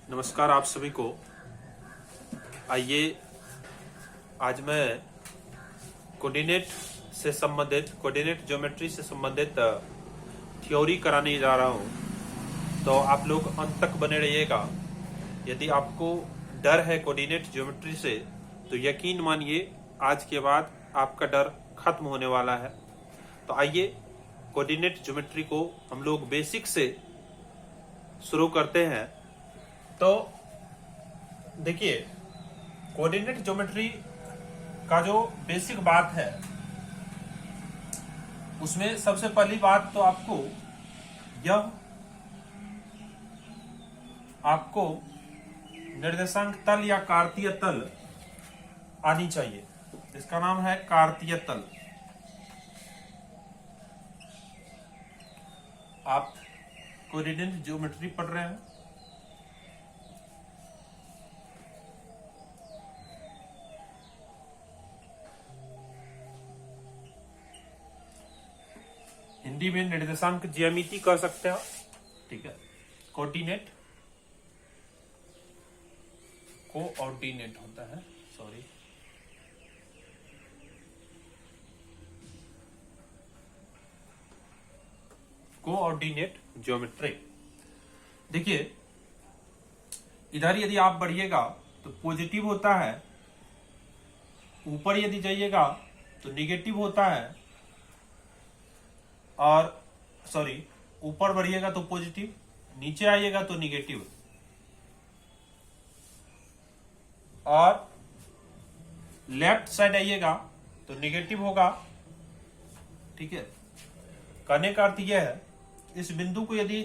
नमस्कार आप सभी को। आइए आज मैं कोऑर्डिनेट ज्योमेट्री से संबंधित थ्योरी कराने जा रहा हूं, तो आप लोग अंत तक बने रहिएगा। यदि आपको डर है कोऑर्डिनेट ज्योमेट्री से तो यकीन मानिए आज के बाद आपका डर खत्म होने वाला है। तो आइए कोऑर्डिनेट ज्योमेट्री को हम लोग बेसिक से शुरू करते हैं। तो देखिए, कोऑर्डिनेट ज्योमेट्री का जो बेसिक बात है उसमें सबसे पहली बात तो आपको निर्देशांक तल या कार्तीय तल आनी चाहिए। इसका नाम है कार्तीय तल। आप कोऑर्डिनेट ज्योमेट्री पढ़ रहे हैं, हिंदी में निर्देशांक ज्यामिति कह सकते हो, ठीक है। कोऑर्डिनेट होता है, सॉरी, कोऑर्डिनेट ज्योमेट्री। देखिए, इधर यदि आप बढ़िएगा तो पॉजिटिव होता है, ऊपर यदि जाइएगा तो निगेटिव होता है, और सॉरी, ऊपर बढ़िएगा तो पॉजिटिव, नीचे आइएगा तो निगेटिव, और लेफ्ट साइड आइएगा तो निगेटिव होगा, ठीक है। कहने का अर्थ यह है, इस बिंदु को यदि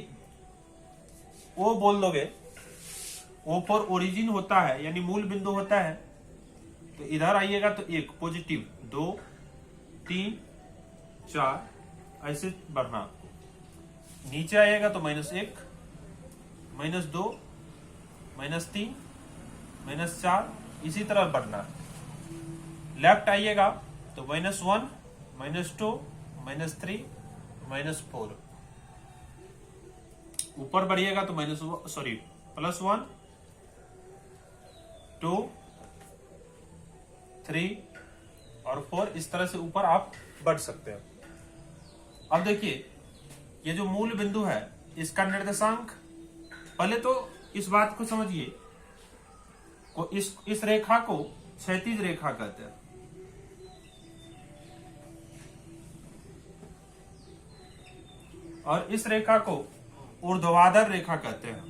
ओ बोल दोगे, ओ पर ओरिजिन होता है यानी मूल बिंदु होता है, तो इधर आइएगा तो एक पॉजिटिव, 2 3 4 ऐसे बढ़ना, नीचे आएगा तो -1 -2 -3 -4 इसी तरह बढ़ना। लेफ्ट आइएगा तो -1 -2 -3 -4, ऊपर बढ़िएगा तो +1 2 3 और 4, इस तरह से ऊपर आप बढ़ सकते हैं। अब देखिए, ये जो मूल बिंदु है इसका निर्देशांक, पहले तो इस बात को समझिए, इस रेखा को क्षैतिज रेखा कहते हैं, और इस रेखा को ऊर्ध्वाधर रेखा कहते हैं।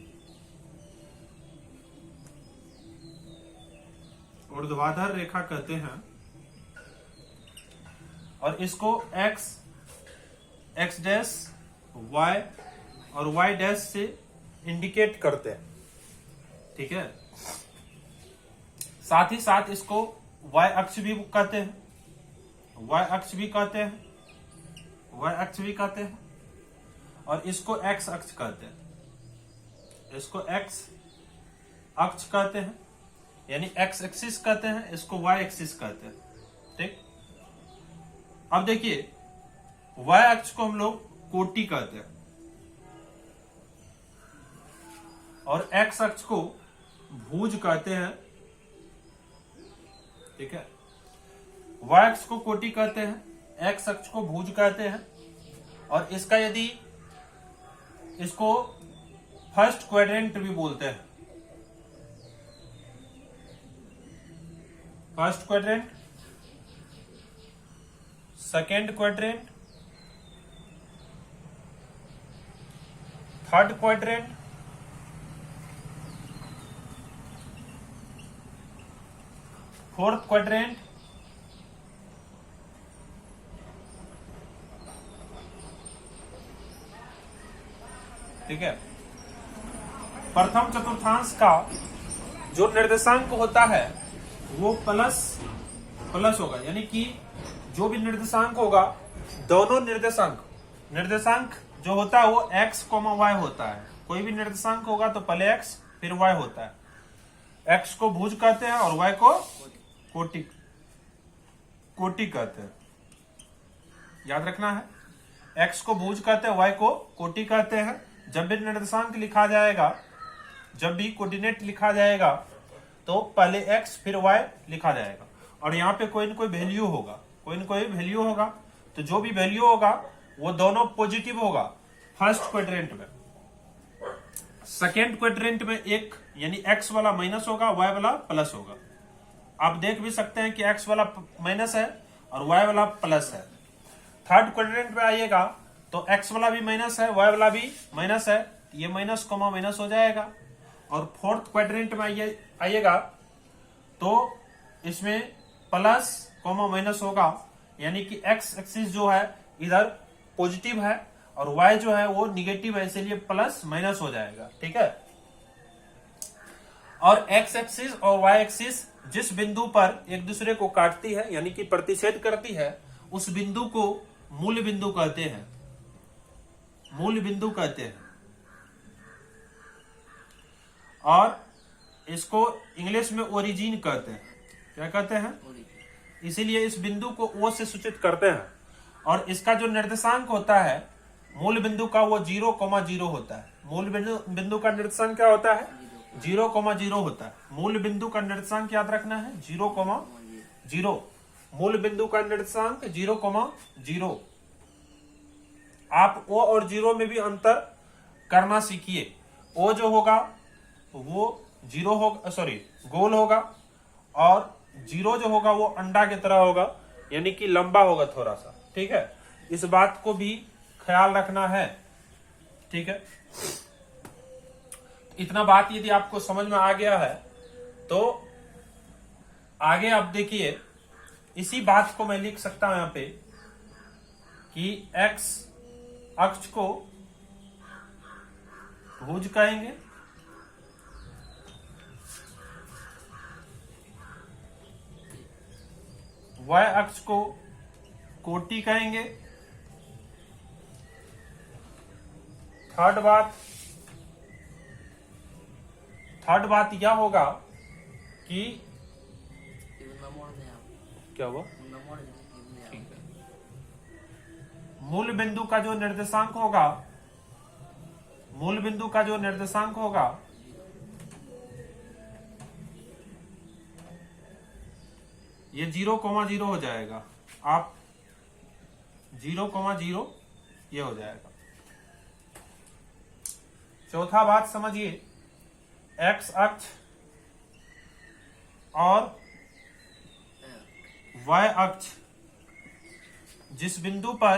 ऊर्ध्वाधर रेखा कहते हैं, और इसको x डैश, y और y डैश से इंडिकेट करते हैं, ठीक है। साथ ही साथ इसको y अक्ष भी कहते हैं, y अक्ष भी कहते हैं, और इसको x अक्ष कहते हैं, इसको x अक्ष कहते हैं, यानी x एक्सिस कहते हैं, इसको y एक्सिस कहते हैं, ठीक। अब देखिए, y अक्ष को हम लोग कोटि कहते हैं, और x अक्ष को भुज कहते हैं, ठीक है। y अक्ष को कोटि कहते हैं, x अक्ष को भुज कहते हैं, और इसका यदि इसको फर्स्ट क्वाड्रेंट भी बोलते हैं, first quadrant, second quadrant, third quadrant, fourth quadrant, ठीक है। प्रथम चतुर्थांश का जो निर्देशांक होता है वो प्लस होगा, यानी कि जो भी निर्देशांक होगा, दोनों निर्देशांक जो होता है वो x, y होता है। कोई भी निर्देशांक होगा तो पहले x फिर y होता है। x को भुज कहते हैं और y को कोटि कहते हैं, याद रखना है। x को भुज कहते हैं, y को कोटि कहते हैं। जब भी निर्देशांक लिखा जाएगा जब भी कोऑर्डिनेट लिखा जाएगा तो पहले x फिर y लिखा जाएगा, और यहाँ पे कोई न कोई वैल्यू होगा, कोई न कोई वैल्यू होगा, तो जो भी वैल्यू होगा वो दोनों पॉजिटिव होगा फर्स्ट क्वाड्रेंट में। सेकेंड क्वाड्रेंट में एक यानी x वाला माइनस होगा, y वाला प्लस होगा। आप देख भी सकते हैं कि x वाला माइनस है और y वाला प्लस है। थर्ड क्वाड्रेंट में आइएगा तो x वाला भी माइनस है, y वाला भी माइनस है, ये माइनस कॉमा माइनस हो जाएगा। और फोर्थ क्वाड्रेंट में आइएगा तो इसमें प्लस कॉमा माइनस होगा, यानी कि x एक्सिस जो है इधर पॉजिटिव है और y जो है वो निगेटिव है, इसीलिए प्लस माइनस हो जाएगा। ठीक है, और x एक्सिस और y एक्सिस जिस बिंदु पर एक दूसरे को काटती है यानी कि प्रतिच्छेद करती है, उस बिंदु को मूल बिंदु कहते हैं, मूल बिंदु कहते हैं। और इसको इंग्लिश में ओरिजिन कहते हैं। क्या कहते हैं? इसीलिए इस बिंदु को O से सूचित करते हैं। और इसका जो निर्देशांक होता है मूल बिंदु का वो 0,0 होता है। मूल बिंदु का निर्देशांक क्या होता है? 0,0 होता है। मूल बिंदु का निर्देशांक याद रखना है 0,0। मूल बिंदु का निर्देशांक 0,0। आप O और 0 में भी अंतर करना सीखिए। O जो होगा वो 0 होगा, सॉरी गोल होगा, और 0 जो होगा वो अंडा की तरह होगा, यानी कि लंबा होगा थोड़ा सा। ठीक है, इस बात को भी ख्याल रखना है। ठीक है, इतना बात यदि आपको समझ में आ गया है तो आगे आप देखिए, इसी बात को मैं लिख सकता हूं यहां पे कि x अक्ष को भुज कहेंगे, y अक्ष को कोटि कहेंगे। थर्ड बात यह होगा कि क्या हुआ, ठीक है, मूल बिंदु का जो निर्देशांक होगा, मूल बिंदु का जो निर्देशांक होगा ये 0,0 हो जाएगा। आप 0,0 ये हो जाएगा। चौथा बात समझिए, x अक्ष और y अक्ष जिस बिंदु पर